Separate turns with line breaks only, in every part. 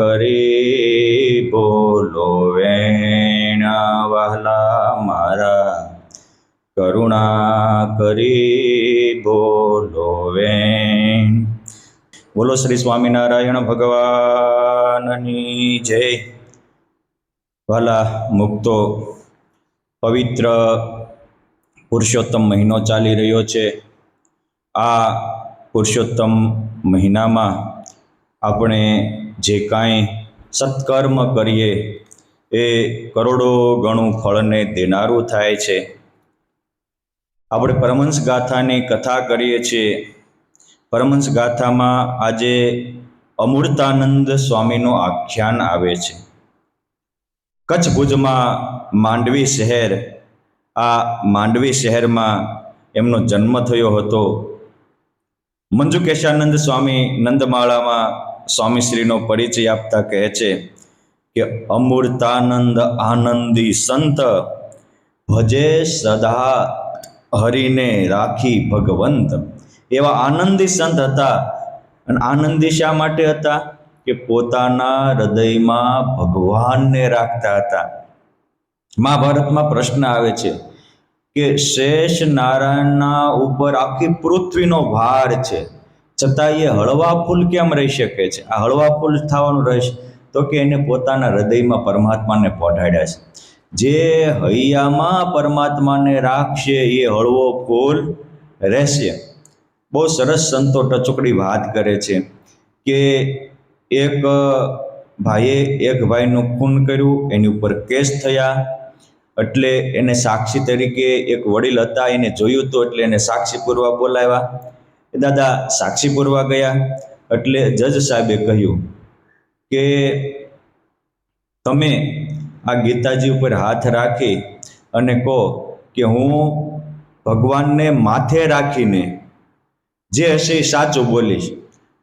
કરી બોલો વેણ વહાલા મારા, કરુણા કરી બોલો વેણ। બોલો શ્રી સ્વામિનારાયણ ભગવાનની જય। વહાલા મુક્તો, પવિત્ર પુરુષોત્તમ મહિનો ચાલી રહ્યો છે। આ પુરુષોત્તમ મહિનામાં આપણે જે કાંઈ સત્કર્મ કરીએ એ કરોડો ગણું ફળને દેનારું થાય છે। આપણે પરમહંસ ગાથાની કથા કરીએ છીએ। પરમહંસ ગાથામાં આજે અમૃતાનંદ સ્વામીનું આખ્યાન આવે છે। કચ્છ ભુજમાં માંડવી શહેર, આ માંડવી શહેરમાં એમનો જન્મ થયો હતો। મંજુકેશાનંદ સ્વામી નંદમાળામાં સ્વામીશ્રીનો પરિચય આપતા કહે છે કે અમૃતાનંદ આનંદી સંત, ભજે સદા હરિને રાખી ભગવંત। એવા આનંદી સંત હતા। અને આનંદી શા માટે હતા? કે પોતાના હૃદયમાં ભગવાનને રાખતા હતા। મહાભારતમાં પ્રશ્ન આવે છે કે શેષ નારાયણના ઉપર આખી પૃથ્વીનો ભાર છે, છતાં એ હળવા ફૂલ કેમ રહી શકે છે? આ હળવા ફૂલ થવાનું રહેશે તો કે એને પોતાના હૃદયમાં પરમાત્માને પહોંચાડ્યા છે। જે હૈયામાં પરમાત્માને રાખશે એ હળવો ફૂલ રહેશે। બહુ સરસ સંતો ટચુકડી વાત કરે છે કે એક ભાઈએ એક ભાઈનું ખૂન કર્યું, એની ઉપર કેસ થયા, એટલે એને સાક્ષી તરીકે એક વડીલ હતા, એને જોયું હતું, એટલે એને સાક્ષી પૂરવા બોલાવ્યા। દાદા સાક્ષી પૂરવા ગયા એટલે જજ સાહેબે કહ્યું કે તમે આ ગીતાજી ઉપર હાથ રાખી અને કહો કે હું ભગવાનને માથે રાખીને જે હશે એ સાચું બોલીશ।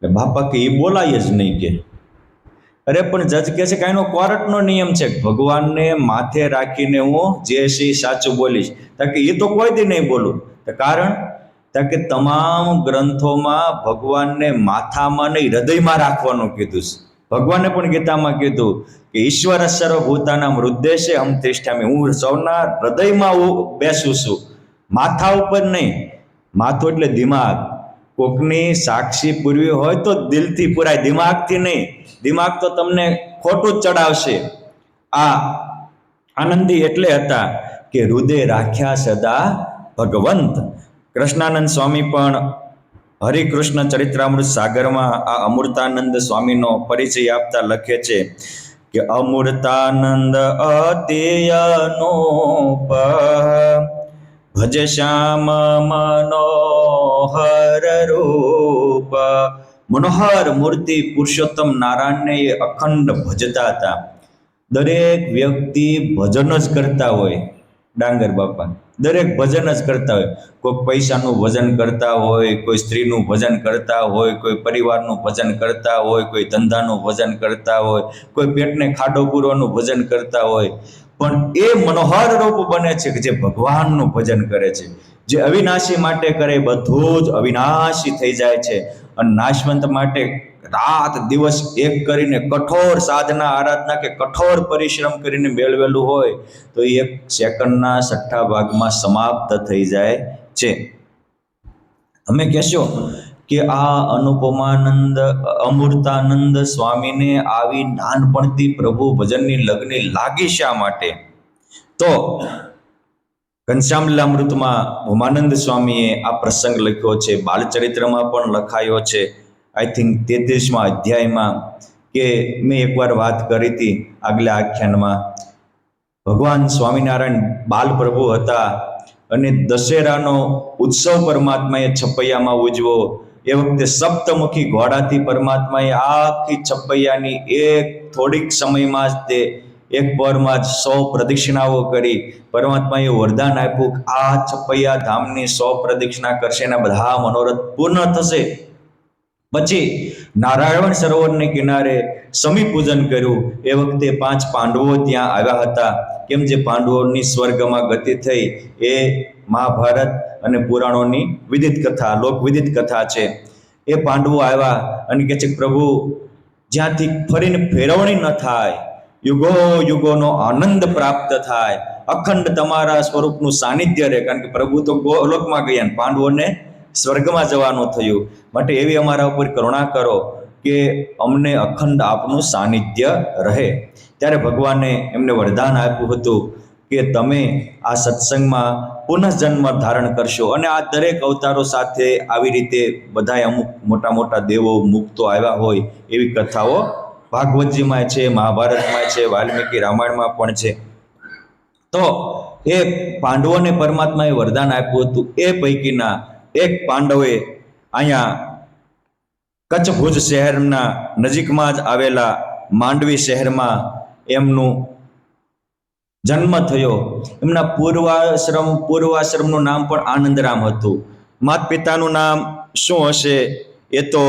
બાપા કે એ બોલાય જ નહીં કે। અરે પણ જજ કહે છે કે એનો કોર્ટનો નિયમ છે, ભગવાનને માથે રાખીને હું જે હશે એ સાચું બોલીશ। કે એ તો કોઈ દી નહીં બોલું। કારણ કે તમામ ગ્રંથોમાં ભગવાનને માથામાં નહીં હૃદયમાં રાખવાનું કીધું છે। ભગવાને પણ ગીતામાં કીધું કે ઈશ્વર સર્વભૂતાનાં હૃદયે હમ તિષ્ઠામિ, હું સૌના હૃદયમાં હું બેસું છું, માથા ઉપર નહીં। માથું એટલે દિમાગ। કોકની સાક્ષી પૂરવી હોય તો દિલથી પૂરાય, દિમાગથી નહીં। દિમાગ તો તમને ખોટું જ ચડાવશે। આ આનંદી એટલે હતા કે હૃદય રાખ્યા સદા ભગવંત। કૃષ્ણાનંદ સ્વામી પણ હરિકૃષ્ણ ચરિત્રામૃત સાગરમાં આ અમૃતાનંદ સ્વામીનો પરિચય આપતા લખે છે કે અમૃતાનંદ અતિ અનુપ, ભજ શ્યામ મનોહર રૂપ। મનોહર મૂર્તિ પુરુષોત્તમ નારાયણને એ અખંડ ભજતા હતા। દરેક વ્યક્તિ ભજન જ કરતા હોય, ડાંગર બાપા દરેક ભજન જ કરતા હોય। કોઈ પૈસાનું ભજન કરતા હોય, કોઈ સ્ત્રીનું ભજન કરતા હોય, કોઈ પરિવારનું ભજન કરતા હોય, કોઈ ધંધાનું ભજન કરતા હોય, કોઈ પેટને ખાડો પૂરવાનું ભજન કરતા હોય। પણ એ મનોહર રૂપ બને છે કે જે ભગવાનનું ભજન કરે છે। જે અવિનાશી માટે કરે બધું જ અવિનાશી થઈ જાય છે। અને નાશવંત માટે રાત દિવસ એક કરીને કઠોર સાધના આરાધના કે કઠોર પરિશ્રમ કરીને મેળવેલું હોય તો એ એક સેકન્ડના 6 ભાગમાં સમાપ્ત થઈ જાય છે। અમે કહેશો કે આ અનુપમાનંદ અમૃતાનંદ સ્વામીને આવી નાનપણથી પ્રભુ ભજનની લગ્ની લાગી શા માટે? તો ઘનશ્યામ લીલામૃતમાં ઉમાનંદ સ્વામીએ આ પ્રસંગ લખ્યો છે। બાલચરિત્રમાં પણ લખાયો છે, આઈ થિંક 33મા અધ્યાયમાં, કે મેં એકવાર વાત કરી હતી આગલા આખ્યાનમાં। ભગવાન સ્વામિનારાયણ બાલ પ્રભુ હતા અને દશેરાનો ઉત્સવ પરમાત્માએ છપૈયામાં ઉજવો। એ વખતે સપ્તમુખી ઘોડાથી પરમાત્માએ આખી છપૈયાની એક થોડીક સમયમાં જ તે એક પરમાં જ 100 પ્રદક્ષિણાઓ કરી। પરમાત્માએ વરદાન આપ્યું કે આ છપૈયા ધામની 100 પ્રદક્ષિણા કરશે એના બધા મનોરથ પૂર્ણ થશે। પછી નારાયણ સરોવરને કિનારે સમી પૂજન કર્યું। એ વખતે 5 પાંડવો ત્યાં આવ્યા હતા। કેમ જે પાંડવોની સ્વર્ગમાં ગતિ થઈ એ મહાભારત અને પુરાણોની વિદિત કથા, લોકવિદિત કથા છે। એ પાંડવો આવ્યા અને કહે છે પ્રભુ જ્યાંથી ફરીને ફેરવણી ન થાય, યુગો યુગોનો આનંદ પ્રાપ્ત થાય, અખંડ તમારા સ્વરૂપનું સાનિધ્ય રહે. કારણ કે પ્રભુ તો ગોલોકમાં ગયા અને પાંડવોને સ્વર્ગમાં જવાનું થયું. માટે એવી અમારા ઉપર કરુણા કરો કે અમને અખંડ આપનું સાનિધ્ય રહે. ત્યારે ભગવાને એમને વરદાન આપ્યું હતું કે તમે આ સત્સંગમાં પુનઃજન્મ ધારણ કરશો. અને આ દરેક અવતારો સાથે આવી રીતે બધા અમુક મોટા મોટા દેવો મુક્તો આવ્યા હોય એવી કથાઓ ભાગવતજીમાં છે, મહાભારતમાં છે, વાલ્મીકી રામાયણમાં પણ છે. તો એ પાંડવોને પરમાત્માએ વરદાન આપ્યું હતું. એ પૈકીના એક પાંડવે અહીંયા કચ્છ ભુજ શહેરના નજીકમાં જ આવેલા માંડવી શહેરમાં એમનું જન્મ થયો. એમના પૂર્વાશ્રમનું નામ પણ આનંદરામ હતું. માતા પિતાનું નામ શું હશે એ તો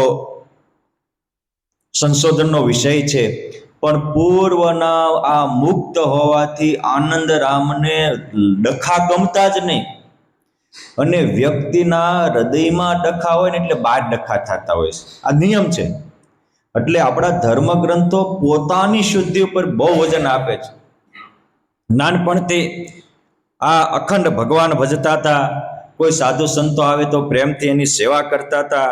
સંશોધનનો વિષય છે, પણ પૂર્વના આ મુક્ત હોવાથી આનંદરામને ડખા ગમતા જ નહીં. અને વ્યક્તિના હૃદયમાં ડખા હોય ને એટલે બાર ડખા થતા હોય છે. આ નિયમ છે. એટલે આપણા ધર્મ ગ્રંથો પોતાની શુદ્ધિ ઉપર બહુ વજન આપે છે. નાનપણથી આ અખંડ ભગવાન ભજતા હતા. કોઈ સાધુ સંતો આવે તો પ્રેમથી એની સેવા કરતા હતા.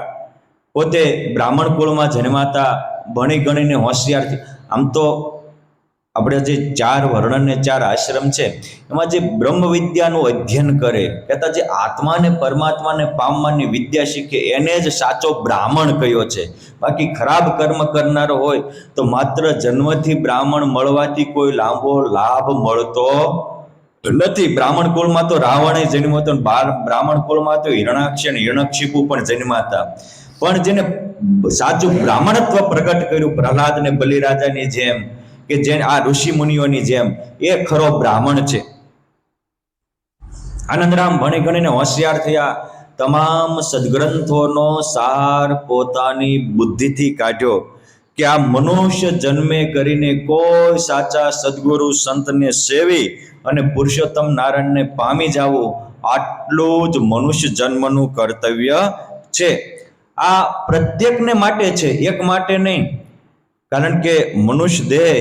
પોતે બ્રાહ્મણ કુળમાં જન્માતા, ભણી ગણીને હોશિયાર. આમ તો આપણે જે 4 વર્ણ અને 4 આશ્રમ છે એમાં જે બ્રહ્મ વિદ્યાનું અધ્યયન કરે, કહેતા જે આત્માને પરમાત્માને પામવાની વિદ્યા શીખે એને જ સાચો બ્રાહ્મણ કયો છે. બાકી ખરાબ કર્મ કરનારો હોય તો માત્ર જન્મથી બ્રાહ્મણ મળવાથી કોઈ લાંબો લાભ મળતો નથી. બ્રાહ્મણ કુળમાં તો રાવણે જન્મ્યો હતો, બ્રાહ્મણ કુળમાં તો હિરણાક્ષ અને હિરણ્યકશિપુ પણ જન્માતા. પણ જેને સાચું બ્રાહ્મણત્વ પ્રગટ કર્યું, પ્રહલાદ અને બલિરાજાની જેમ, કે જે આ ઋષિ મુનિઓની જેમ, એ ખરો બ્રાહ્મણ છે. આનંદરામ ભણી ગણીને હોશિયાર થયા. તમામ સદગ્રંથોનો સાર પોતાની બુદ્ધિથી કાઢ્યો કે આ મનુષ્ય જન્મે કરીને કોઈ સાચા સદગુરુ સંતને સેવી અને પુરુષોત્તમ નારાયણને પામી જવું, આટલું જ મનુષ્ય જન્મનું કર્તવ્ય છે. આ પ્રત્યેકને માટે છે, એક માટે નહીં. કારણ કે મનુષ્ય દેહ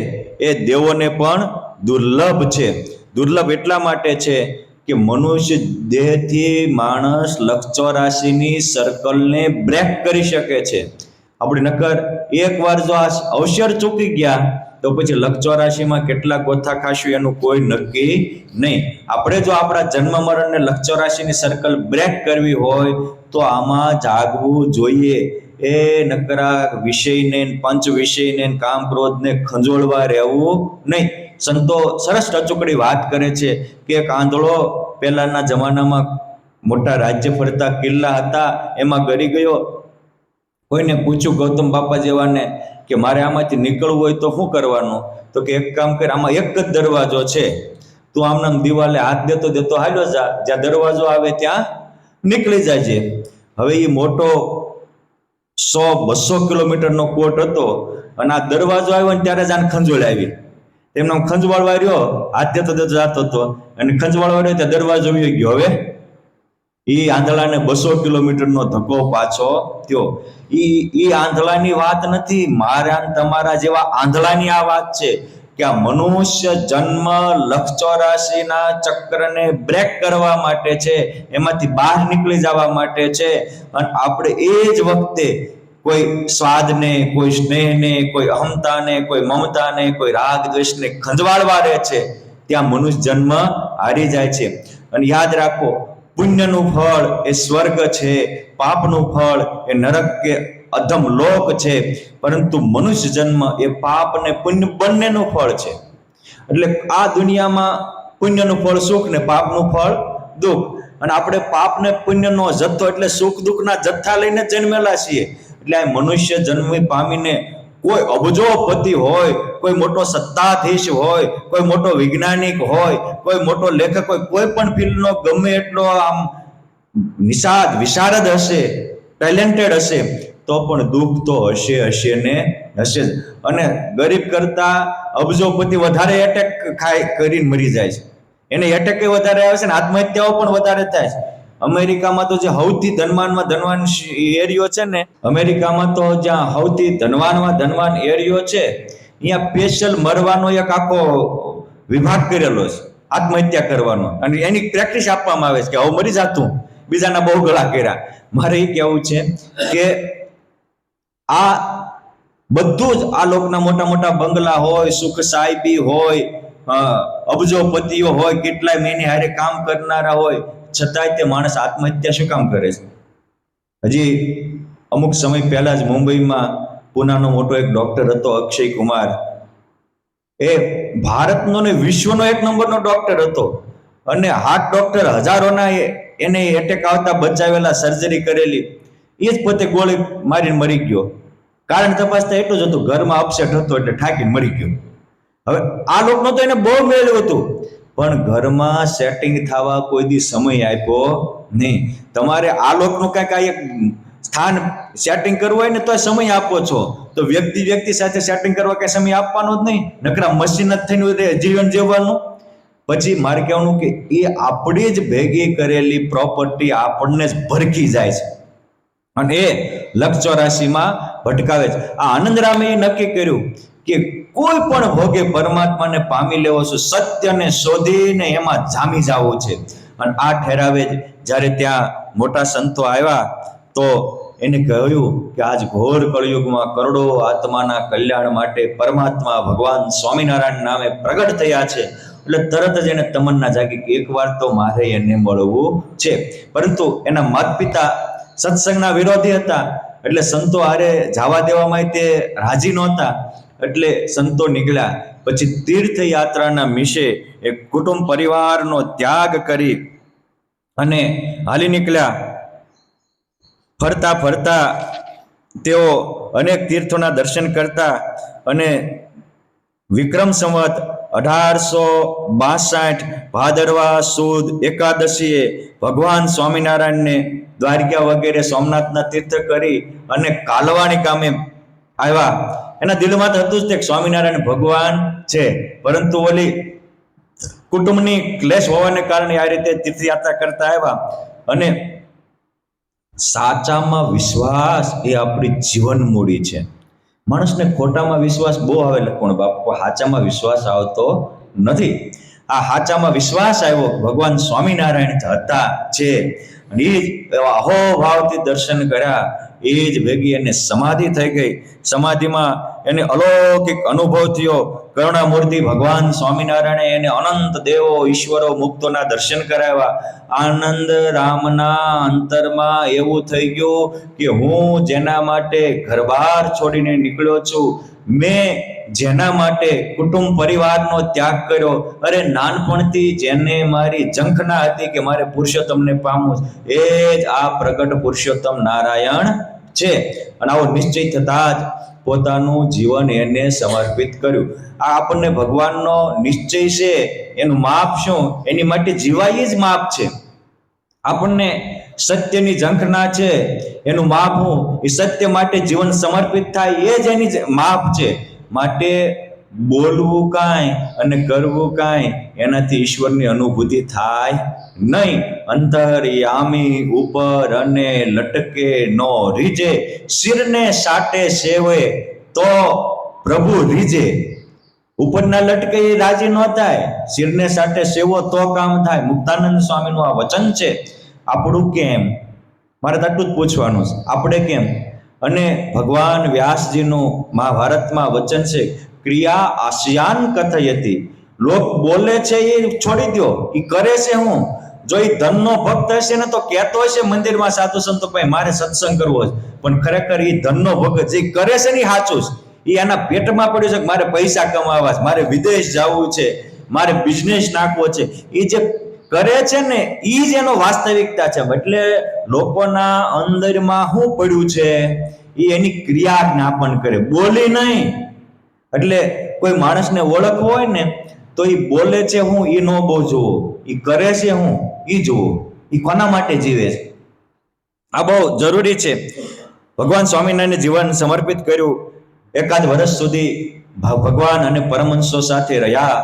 એ દેવોને પણ દુર્લભ છે. દુર્લભ એટલા માટે છે કે મનુષ્ય દેહથી માણસ લક્ષ 84ની સર્કલને બ્રેક કરી શકે છે. આપણે નકર એકવાર જો આ અવસર ચૂકી ગયા તો પછી લક્ષ 84માં કેટલા ગોથા ખાશું એનું કોઈ નક્કી નહીં. આપણે જો આપણા જન્મ મરણને લક્ષ 84ની સર્કલ બ્રેક કરવી હોય તો આમાં જાગવું જોઈએ. એ નકરા વિષયને, પંચ વિષયને, કામ ક્રોધને ખંજોળવા રહેવું નહીં. સંતો સરસ ટચુકડી વાત કરે છે કે એક આંધળો પહેલાના જમાનામાં મોટા રાજ્ય ફરતા કિલ્લા હતા, એમાં ગરી ગયો. કોઈને પૂછ્યું ગૌતમ બાપા જેવાને કે મારે આમાંથી નીકળવું હોય તો શું કરવાનું? તો કે એક કામ કર, આમાં એક જ દરવાજો છે, તું આમનામ દિવાલે હાથ દેતો દેતો હાલ્યો જા, જ્યાં દરવાજો આવે ત્યાં નીકળી જાય. હવે એ મોટો 100-200 કિલોમીટરનો કોટ હતો અને આ દરવાજો આવ્યો ને ત્યારે જ આને ખંજોળ આવી. એમનો ખંજવાળવા રહ્યો, હાથ દેતો દેતો જતો હતો અને ખંજવાળવા રહ્યો ત્યાં દરવાજો આવી ગયો. હવે એ આંધળાને 200 કિલોમીટરનો ધક્કો પાછો થયો. એ આંધળાની વાત નથી, મારા તમારા જેવા આંધળાની આ વાત છે કે આ મનુષ્ય જન્મ લક્ષ 84ના ચક્રને બ્રેક કરવા માટે છે, એમાંથી બહાર નીકળી જવા માટે છે. અને આપણે એ જ વખતે કોઈ સ્વાદને, કોઈ સ્નેહને, કોઈ અહમતાને, કોઈ મમતાને, કોઈ રાગ દ્વેષને ખંજવાળવા રહે છે, ત્યાં મનુષ્ય જન્મ હારી જાય છે. અને યાદ રાખો, પુણ્યનું ફળ એ સ્વર્ગ છે, પાપનું ફળ એ નરક કે અધમ લોક છે. પરંતુ મનુષ્ય જન્મ એ પાપ ને પુણ્ય બંનેનું ફળ છે. એટલે આ દુનિયામાં પુણ્યનું ફળ સુખ ને પાપનું ફળ દુઃખ. અને આપણે પાપ ને પુણ્યનો જથ્થો એટલે સુખ દુઃખના જથ્થા લઈને જન્મેલા છીએ. એટલે આ મનુષ્ય જન્મ પામીને કોઈ અબજોપતિ હોય, કોઈ મોટો સત્તાધીશ હોય, કોઈ મોટો વૈજ્ઞાનિક હોય, કોઈ મોટો લેખક હોય, કોઈ પણ ફિલ્ડનો ગમે એટલો આમ નિષાદ વિશારદ હશે, ટેલેન્ટેડ હશે, તો પણ દુઃખ તો હશે ને હશે જ. અને ગરીબ કરતા અબજોપતિ વધારે એટેક કરીને મરી જાય છે, એને એટેક વધારે આવે છે ને આત્મહત્યાઓ પણ વધારે થાય છે. અમેરિકામાં તો જે સૌથી ધનવાનમાં ધનવાન એરિયો છે ને, અમેરિકામાં તો જ્યાં સૌથી ધનવાનમાં ધનવાન એરિયો છે, અહીંયા સ્પેશિયલ મરવાનો એક આખો વિભાગ કરેલો છે, આત્મહત્યા કરવાનો, અને એની પ્રેક્ટિસ આપવામાં આવે છે કે હવે મરી જાતું, બીજાના બહુ ગળા કર્યા. મારે એ કહેવું છે કે આ બધું જ આ લોકના મોટા મોટા બંગલા હોય, સુખ સાહેબી હોય, અબજોપતિઓ હોય, કેટલાય મહિને હારે કામ કરનારા હોય, છતાંય તે માણસ આત્મહત્યા શું કામ કરે છે? હજી અમુક સમય પહેલા જ મુંબઈમાં પૂનાનો મોટો એક ડોક્ટર હતો, અક્ષય કુમાર. એ ભારતનો ને વિશ્વનો એક નંબરનો ડોક્ટર હતો, અને હાર્ટ ડોક્ટર, હજારોના એને એટેક આવતા બચાવેલા, સર્જરી કરેલી, એ જ પોતે ગોળી મારીને મરી ગયો. કારણ તપાસતા એટલું જ હતું, ઘરમાં અપસેટ હતો એટલે ઠાકીને મરી ગયો. હવે આ લોકનો તો એને બહુ મેળવ્યું હતું, પણ ઘરમાં સેટિંગ થવા કોઈ દી સમય આપ્યો નહીં. તમારે આ લોકનું કઈક આ એક સ્થાન સેટિંગ કરવું હોય ને તો સમય આપો છો, તો વ્યક્તિ સાથે સેટિંગ કરવા કઈ સમય આપવાનો જ નહીં, નકરા મશીન જ થઈને જીવન જીવવાનું. પછી મારે કહેવાનું કે એ આપણી જ ભેગી કરેલી પ્રોપર્ટી આપણને જ ભરખી જાય છે, અને એ લક્ષ 84માં ભટકાવે છે. આ આનંદરામે એ નક્કી કર્યું કે કોઈ પણ ભોગે પરમાત્માને પામી લેવો છે, સત્યને શોધીને એમાં જામી જવું છે. અને આ ઠેરાવે જ્યારે ત્યાં મોટા સંતો આવ્યા તો એને કહ્યું કે આજ ઘોર કળયુગમાં કરોડો આત્માના કલ્યાણ માટે પરમાત્મા ભગવાન સ્વામિનારાયણ નામે પ્રગટ થયા છે. એટલે તરત જ એને તમન્ના જાગી કે એકવાર તો મારે એને મળવું છે. પરંતુ એના માતા પિતા સત્સંગના વિરોધી હતા, એટલે સંતો હારે જવા દેવામાં તે રાજી નહોતા, એટલે સંતો નીકળ્યા. પછી તીર્થયાત્રાના મિશે એક કુટુંબ પરિવારનો ત્યાગ કરી અને હાલી નીકળ્યા. ફરતા ફરતા તેઓ અનેક તીર્થોના દર્શન કરતા, અને વિક્રમ સંવત 1862 ભાદરવા સુદ એકાદશીએ ભગવાન સ્વામિનારાયણને દ્વારકા વગેરે સોમનાથના તીર્થ કરી અને કાલવાણી ગામે આવ્યા. એના દિલમાં તો હતું જ તે સ્વામિનારાયણ ભગવાન છે, પરંતુ ઓલી કુટુંબની ક્લેશ હોવાને કારણે આ રીતે તીર્થયાત્રા કરતા આવ્યા. અને સાચામાં વિશ્વાસ એ આપણી જીવન મૂડી છે. માણસને ખોટામાં વિશ્વાસ બહુ આવે, પણ બાપુ સાચામાં વિશ્વાસ આવતો નથી. આ સાચામાં વિશ્વાસ આવ્યો, ભગવાન સ્વામિનારાયણ હતા છે, અને એ જ અહોભાવથી દર્શન કર્યા, એ જ ભેગી એને સમાધિ થઈ ગઈ. સમાધિમાં એને અલૌકિક અનુભવ થયો. કરુણામૂર્તિ ભગવાન સ્વામિનારાયણે એને અનંત દેવો ઈશ્વરો મુક્તોના દર્શન કરાવ્યા. આનંદ રામના અંતરમાં એવું થઈ ગયું કે હું જેના માટે ઘરબાર છોડીને નીકળ્યો છું, મેં જેના માટે કુટુંબ પરિવારનો ત્યાગ કર્યો, અરે નાનપણથી જેને મારી ઝંખના હતી કે મારે પુરુષોત્તમને પામવું, એ જ આ પ્રગટ પુરુષોત્તમ નારાયણ છે. અને આવો નિશ્ચય થતા જ પોતાનું જીવન એને સમર્પિત કર્યું. આ આપણને ભગવાનનો નિશ્ચય છે, એનું માપ શું? એની માટે જીવાય જ માપ છે. આપણને સત્યની ઝંખના છે, એનું માપ હું? એ સત્ય માટે જીવન સમર્પિત થાય, એ જ એની માપ છે. માટે બોલવું કાંઈ અને કરવું કાંઈ, એનાથી ઈશ્વરની અનુભૂતિ થાય નહીં. અંતર્યામી ઉપર અને લટકે નો રીજે, શિરને સાટે સેવે તો પ્રભુ રીજે. ઉપરના લટકે એ રાજી ન થાય, શિરને સાટે સેવો તો કામ થાય. મુક્તાનંદ સ્વામીનું આ વચન છે. આપણું કેમ? મારે તો આટલું જ પૂછવાનું છે, આપણે કેમ? અને ભગવાન વ્યાસજીનું મહાભારતમાં વચન છે, ક્રિયા આસ્યાન કથયતિ. લોક બોલે છે એ છોડી દો, એ કરે છે હું? જો એ ધનનો ભક્ત હશે ને તો કહેતો હશે મંદિરમાં સાધુ સંતો પાસે મારે સત્સંગ કરવો છે, પણ ખરેખર એ ધનનો ભક્ત જે કરે છે ને એ સાચું છે. એ એના પેટમાં પડ્યું છે કે મારે પૈસા કમાવા છે, મારે વિદેશ જવું છે, મારે બિઝનેસ નાખવો છે. એ જે કરે છે ને એ જ એનો વાસ્તવિકતા છે. એટલે લોકોના અંદરમાં શું પડ્યું છે એ એની ક્રિયા જ્ઞાપન કરે, બોલી નહીં. એટલે કોઈ માણસને ઓળખવો હોય ને તો એ બોલે છે હું એ ન બહુ જોવો, એ કરે છે હું એ જોવો, એ કોના માટે જીવે છે. આ બહુ જરૂરી છે. ભગવાન સ્વામિનારાયણ જીવન સમર્પિત કર્યું. એકાદ વર્ષ સુધી ભગવાન અને પરમહંસો સાથે રહ્યા.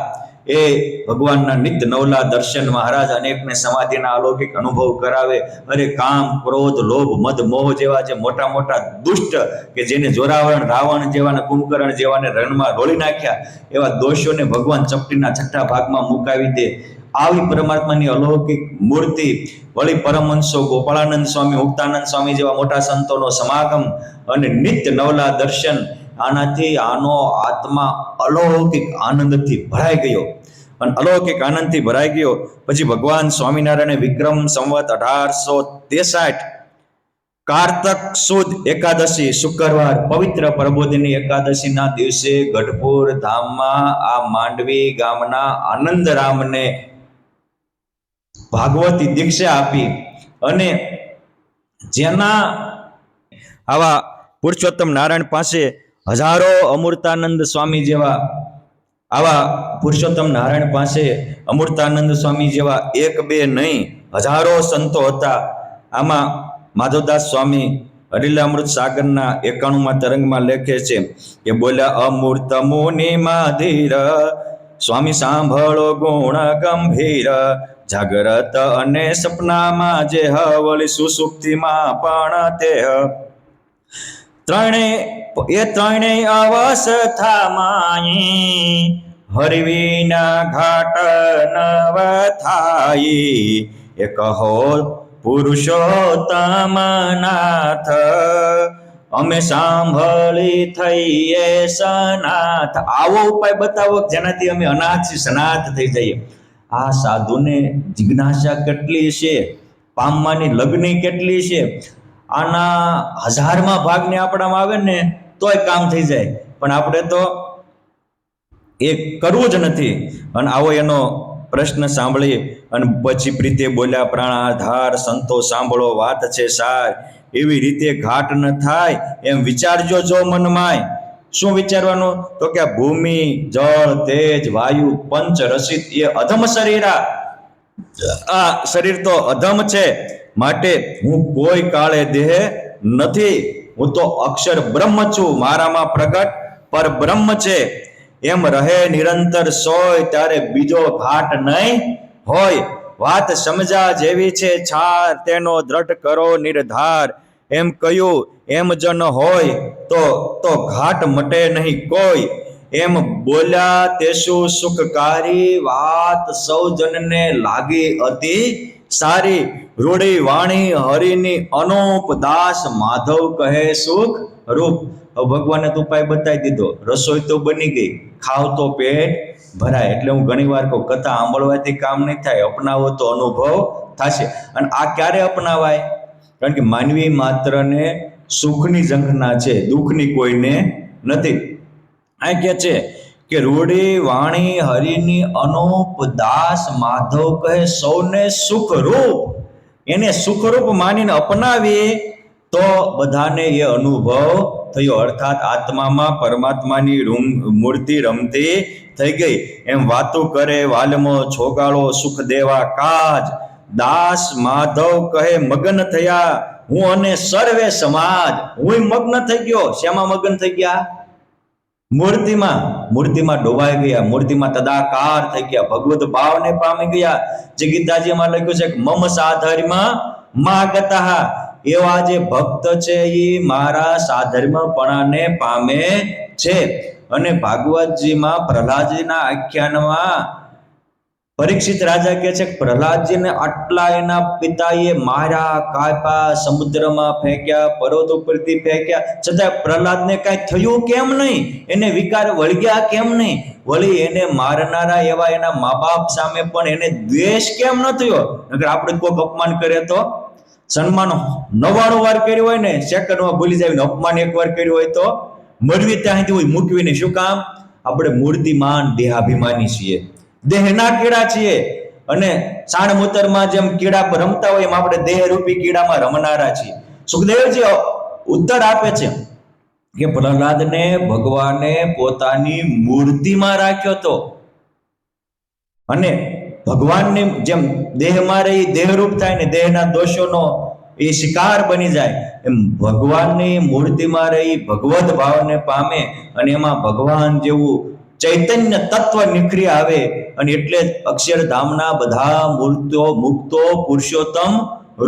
એ ભગવાનના નિત્ય નવલા દર્શન મહારાજ અનેકને સમાધિના અલૌકિક અનુભવ કરાવે. અરે કામ, ક્રોધ, લોભ, મદ, મોહ જેવા જે મોટા મોટા દુષ્ટ કે જેને જોરાવરણ, રાવણ જેવાને, કુંભકર્ણ જેવાને રણમાં રોળી નાખ્યા, એવા દોષોને ભગવાન ચપટીના છઠ્ઠા ભાગમાં મુકાવી દે. આવી પરમાત્માની અલૌકિક મૂર્તિ, વળી પરમહંસો ગોપાળાનંદ સ્વામી, મુક્તાનંદ સ્વામી જેવા મોટા સંતોનો સમાગમ અને નિત્ય નવલા દર્શન, આનાથી આનો આત્મા અલૌકિક આનંદથી ભરાઈ ગયો. અને અલૌકિક આનંદથી ભરાઈ ગયો પછી ભગવાન સ્વામિનારાયણે વિક્રમ સંવત 1863 કારતક સુદ એકાદશી શુક્રવાર પવિત્ર પ્રબોધિની એકાદશીના દિવસે ગઢપુર ધામમાં આ માંડવી ગામના આનંદરામને ભાગવતી દીક્ષા આપી. અને જેના આવા પુરુષોત્તમ નારાયણ પાસે હજારો અમૃતાનંદ સ્વામી જેવા, આવા પુરુષોત્તમ નારાયણ પાસે અમૃતાનંદ સ્વામી જેવા એક બે નહીં હજારો સંતો હતા. આમાં માધવદાસ સ્વામી હરિલામૃત સાગરના 91માં તરંગમાં લખે છે કે બોલ્યા અમૃત મુનિ માધીર, સ્વામી સાંભળો ગુણ ગંભીર, જાગ્રત અને સપનામાં જે હવળી સુસુપ્તિમાં પણ તે ત્રણેય અવસ્થામાં હરિવિના ઘાટ નવ થાય, એ કહો પુરુષોત્તમ નાથ, અમે સાંભળી થઈએ સનાથ. આવો ઉપાય બતાવો જેનાથી અમે અનાથથી સનાથ થઈ જઈએ. આ સાધુને જિજ્ઞાસા કેટલી છે, પામવાની લગ્ની કેટલી છે. આના 1000માં ભાગને આપણામાં આવે ને તોય કામ થઈ જાય, પણ આપણે તો એ કરવું જ નથી. અને આવો એનો પ્રશ્ન સાંભળી અને પછી પ્રીતે બોલ્યા પ્રાણાધાર સંતો સાંભળો વાત છે સાર, એવી રીતે ઘાટ ન થાય એમ વિચારજો જો મનમાંય. શું વિચારવાનું? તો કે ભૂમિ, જળ, તેજ, વાયુ, પંચ રસિત એ અધમ શરીરા, આ શરીર તો અધમ છે, માટે હું કોઈ કાળે દેહ નથી, હું તો અક્ષર બ્રહ્મ છું, મારામાં પ્રગટ પર બ્રહ્મ છે. એમ રહે નિરંતર સોય ત્યારે બીજો ઘાટ નહીં હોય. વાત સમજા જેવી છે છાર, તેનો દ્રઢ કરો નિર્ધાર. એમ કહ્યું એમ જ ન હોય તો ઘાટ મટે નહીં કોઈ. એમ બોલ્યા તેશું સુખકારી, વાત સૌ જનને લાગી અતિ સારી. રૂડી વાણી હરિની અનૂપ, દાસ માધવ કહે સુખ રૂપ. ભગવાને તો ઉપાય બતાવી દીધો, રસોઈ તો બની ગઈ, ખાવ તો પેટ ભરાય. એટલે હું ઘણી વાર કહું, કથા સાંભળવાથી કામ નહીં થાય, અપનાવો તો અનુભવ થશે. અને આ ક્યારે અપનાવાય? કારણ કે માનવી માત્રને સુખની ઝંખના છે, દુઃખની કોઈને નથી. આ કે છે કે રૂડી વાણી હરિની અનૂપ, દાસ માધવ કહે સૌને સુખરૂપ. એને સુખરૂપ માનીને અપનાવીએ તો બધાને એ અનુભવ થયો, અર્થાત આત્મામાં પરમાત્માની મૂર્તિ રમતી થઈ ગઈ. એમ વાતું કરે વાલમો છોગાળો, સુખ દેવા કાજ. દાસ માધવ કહે મગન થયા, હું અને સર્વે સમાજ. હું મગ્ન થઈ ગયો. શેમાં મગ્ન થઈ ગયા? મૂર્તિમાં ડોબાઈ ગયા, મૂર્તિમાં તદાકાર થઈ ગયા, ભગવત ભાવને પામી ગયા. જે ગીતાજીમાં લખ્યું છે કે મમ સાધર્માં માગતા, એવા જે ભક્ત છે એ મારા સાધર્મપણાને પામે છે. અને ભાગવતજીમાં પ્રહલાદજીના આખ્યાનમાં પરીક્ષિત રાજા કહે છે કે પ્રહલાદજીને આટલા એના પિતાએ માર્યા, કાપ્યા, સમુદ્રમાં ફેંક્યા, પર્વત ઉપરથી ફેંક્યા, છતાં પ્રહલાદને કાંઈ થયું કેમ નહીં? એને વિકાર વળગ્યા કેમ નહીં? વળી એને મારનારા એવા એના મા બાપ સામે પણ એને દ્વેષ કેમ ન થયો? નકર આપણે કોઈક અપમાન કરે તો સન્માન 99 વાર કર્યું હોય ને, સેકન્ડમાં ભૂલી જાય ને, અપમાન 1 વાર કર્યું હોય તો મળવી ત્યાંથી હોય મૂકવી નહીં. શું કામ? આપણે મૂર્તિમાન દેહાભિમાની છીએ, દેહના કીડા છીએ. અને સાણ મૂતરમાં જેમ કીડા પર રમતા હોય એમ આપણે દેહરૂપી કીડામાં રમનારા છીએ. સુખદેવજી ઉત્તર આપે છે કે પ્રહલાદને ભગવાને પોતાની મૂર્તિમાં રાખ્યો હતો, અને ભગવાનની જેમ દેહમાં રહી દેહરૂપ થાય ને દેહના દોષોનો એ શિકાર બની જાય, એમ ભગવાનની મૂર્તિમાં રહી ભગવત ભાવને પામે અને એમાં ભગવાન જેવું ચૈતન્ય તત્વ નીકળી આવે, અને એટલે જ અક્ષરધામના બધા મૂર્તો મુક્તો પુરુષોત્તમ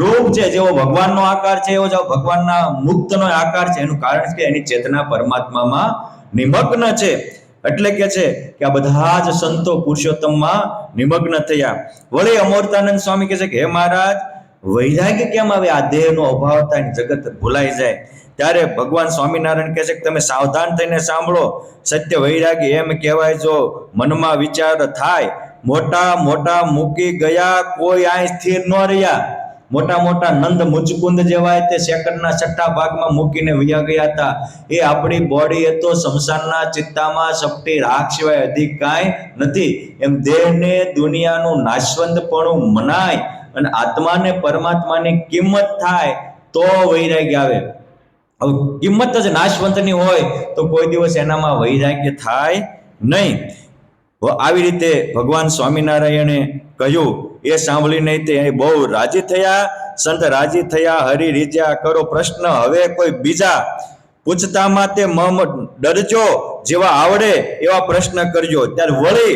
રૂપ છે. જેવો ભગવાનનો આકાર છે એવો જ ભગવાનના મુક્તનો આકાર છે. એનું કારણ છે કે એની ચેતના પરમાત્મામાં નિમગ્ન છે. એટલે કે છે કે આ બધા જ સંતો પુરુષોત્તમમાં નિમગ્ન થયા. વળી અમૃતાનંદ સ્વામી કહે છે કે હે મહારાજ, વૈરાગ્ય કેમ આવે? આ દેહનો અભાવ થાય, જગત ભૂલાઈ જાય. ત્યારે ભગવાન સ્વામિનારાયણ કહે છે કે તમે સાવધાન થઈને સાંભળો. સત્ય વૈરાગ્ય એમ કહેવાય જો મનમાં વિચાર થાય, મોટા મોટા મૂકી ગયા કોઈ આ સ્થિર ન રહ્યા. મોટા મોટા નંદ મુચકુંદ જેવા તે સેકન્ડના છઠ્ઠા ભાગમાં મૂકીને વયા ગયા હતા. એ આપણી બોડી એ તો શમશાનના ચિત્તામાં સપટી રાખ સિવાય અધિક કાંઈ નથી. એમ દેહને દુનિયાનું નાશવંતપણું મનાય અને આત્માને પરમાત્માની કિંમત થાય તો વૈરાગ્ય આવે. હવે કિંમત જ નાશવંતની હોય તો કોઈ દિવસ એનામાં વૈરાગ્ય થાય નહીં. આવી રીતે ભગવાન સ્વામિનારાયણે કહ્યું. એ સાંભળીને તે બહુ રાજી થયા. સંત રાજી થયા, હરી રીજ્યા કરો પ્રશ્ન હવે કોઈ બીજા. પૂછતામાં તે ડરજો, જેવા આવડે એવા પ્રશ્ન કરજો. ત્યારે વળી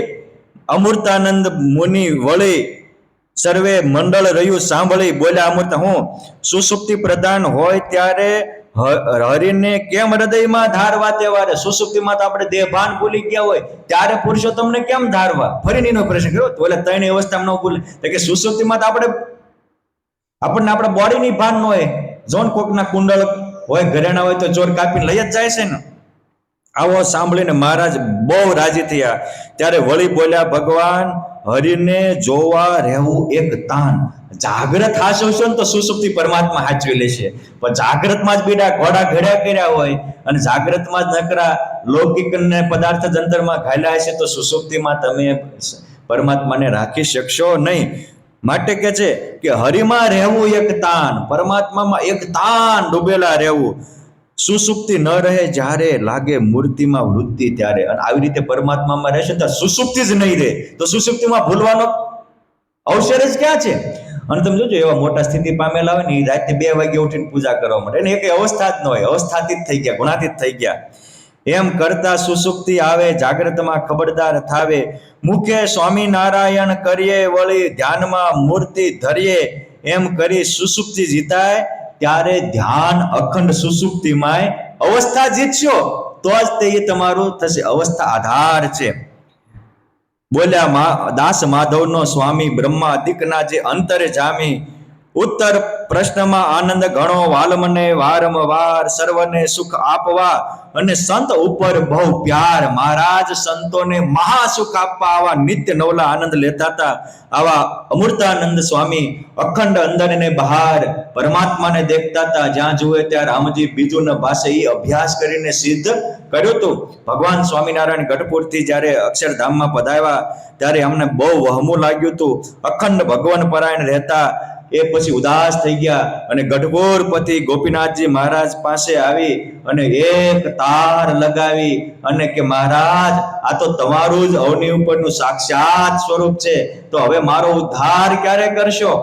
અમૃતાનંદ મુનિ વળી સર્વે મંડળ રહ્યું સાંભળી બોલ્યા, અમૃત હું સુસુપ્તિ પ્રધાન હોય ત્યારે હરિને કેમ હૃદયમાં ધારવા તેવારે? સુસુપ્તિમાં તો આપણે દેહભાન ભૂલી ગયા હોય ત્યારે પુરુષોત્તમને કેમ ધારવા? ફરી એનો પ્રશ્ન કર્યો તો એટલે ત્રણ અવસ્થામાં ન ભૂલે કે સુસુપ્તિમાં તો આપણને આપણા બોડીની ભાન ન હોય. જોન કોકના કુંડળ હોય, ઘરેણા હોય તો ચોર કાપીને લઈ જ જાય છે ને. આવો સાંભળીને મહારાજ બહુ રાજી થયા. ત્યારે વળી બોલ્યા, ભગવાન હરિને જોવા રહેવું એક તાન. જાગ્રત હાચવશો ને તો સુસુપ્તિ પરમાત્મા હાચવી લેશે. પણ જાગ્રતમાં જ બીડા ઘોડા ઘડ્યા કર્યા હોય અને જાગ્રતમાં જ નકરા લૌકિક ને પદાર્થ જંતરમાં ઘાલ્યા હશે તો સુસુપ્તિમાં તમે પરમાત્માને રાખી શકશો નહીં. માટે કે છે કે હરિમાં રહેવું એક તાન, પરમાત્મામાં એક તાન ડૂબેલા રહેવું. સુસુપ્તિ ન રહે જ્યારે લાગે મૂર્તિમાં વૃત્તિ ત્યારે. અને આવી રીતે પરમાત્મામાં રહેશે તો સુસુપ્તિ જ નહીં રહે તો સુસુપ્તિમાં ભૂલવાનો અવસર જ ક્યાં છે? અને તમે જોજો એવા મોટા સ્થિતિ પામેલા હોય ને એ રાતે 2 વાગે ઉઠીને પૂજા કરવા માટે એને એક અવસ્થા જ ન હોય, અવસ્થાતીત થઈ ગયા, ગુણાતીત થઈ ગયા. એમ કરતા સુસુપ્તિ આવે, જાગ્રતમાં ખબરદાર થાવે. મુખે સ્વામિનારાયણ કરીએ વળી ધ્યાનમાં મૂર્તિ ધરીએ. એમ કરી સુસુપ્તિ જીતાય ત્યારે ધ્યાન અખંડ સુસુપ્તિમાંય અવસ્થા જીતશો તો જ તે તમારું થશે. અવસ્થા આધાર છે. બોલ્યા દાસ માધવનો સ્વામી બ્રહ્માદિકના જે અંતરે જામી. ઉત્તર પ્રશ્નમાં આનંદ ઘણો વાલમને વારંવાર સર્વને સુખ આપવા અને સંત ઉપર બહુ પ્યાર. મહારાજ સંતોને મહાસુખ આપવા આવા નિત્ય નવલા આનંદ લેતા હતા. આવા અમૃતાનંદ સ્વામી અખંડ અંદર ને બહાર પરમાત્માને દેખતા હતા. જ્યાં જુએ ત્યાં રામજી બીજું ન ભાષે એ અભ્યાસ કરીને સિદ્ધ કર્યું હતું. ભગવાન સ્વામિનારાયણ ગઢપુરથી જ્યારે અક્ષરધામમાં પધાર્યા ત્યારે અમને બહુ વહમું લાગ્યું હતું. અખંડ ભગવાન પરાયણ રહેતા એ પછી ઉદાસ થઈ ગયા અને ગઢપુરપતિ ગોપીનાથજી મહારાજ પાસે આવી અને એક તાર લગાવી અને કે મહારાજ આ તો તમારું જ અવની ઉપરનું સાક્ષાત સ્વરૂપ છે, તો હવે મારો ઉદ્ધાર ક્યારે કરશો?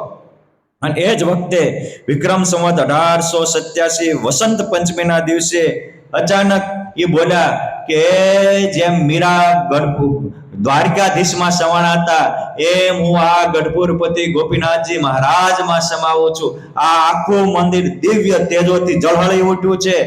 અને એ જ વખતે વિક્રમ સંવત 1887 વસંત પંચમીના દિવસે અચાનક એ બોલ્યા કે જેમ મીરા દ્વારકાધીશમાં સમાણા હતા એમ હું આ ગઢપુરપતિ ગોપીનાથજી મહારાજમાં સમાવું છું. આ આખું મંદિર દિવ્ય તેજોથી ઝળહળી ઉઠ્યું છે.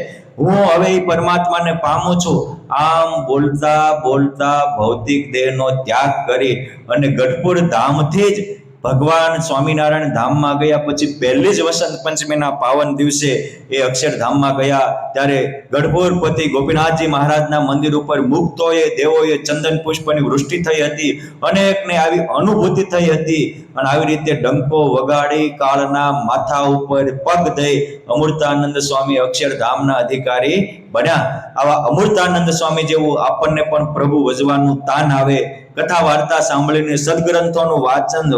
હું હવે એ પરમાત્માને પામું છું. આમ બોલતા બોલતા ભૌતિક દેહનો ત્યાગ કરી અને ગઢપુર ધામથી જ ભગવાન સ્વામિનારાયણ ધામમાં ગયા. પછી પહેલી જ વસંત પંચમીના પાવન દિવસે એ અક્ષરધામમાં ગયા ત્યારે ગઢપુરપતિ ગોપીનાથજી મહારાજના મંદિર ઉપર મુક્તોએ દેવોએ ચંદન પુષ્પની વૃષ્ટિ થઈ હતી. અનેકને આવી અનુભૂતિ થઈ હતી. અને આવી રીતે ડંકો વગાડી કાળના માથા ઉપર પગ દઈ અમૃતાનંદ સ્વામી અક્ષરધામના અધિકારી બન્યા. આવા અમૃતાનંદ સ્વામી જેવું આપણને પણ પ્રભુ વજવાનું તાન આવે. કથા વાર્તા સાંભળીને સદગ્રંથોનું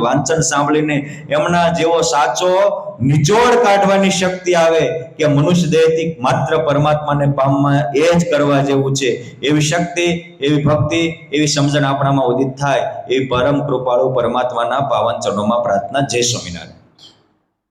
વાંચન સાંભળીને એમના જેવો સાચો નિચોડ કાઢવાની શક્તિ આવે કે મનુષ્ય દેહથી માત્ર પરમાત્માને પામવા એ જ કરવા જેવું છે. એવી શક્તિ, એવી ભક્તિ, એવી સમજણ આપણામાં ઉદિત થાય એવી પરમ કૃપાળુ પરમાત્માના પાવન ચરણોમાં પ્રાર્થના. જય સ્વામિનારાયણ.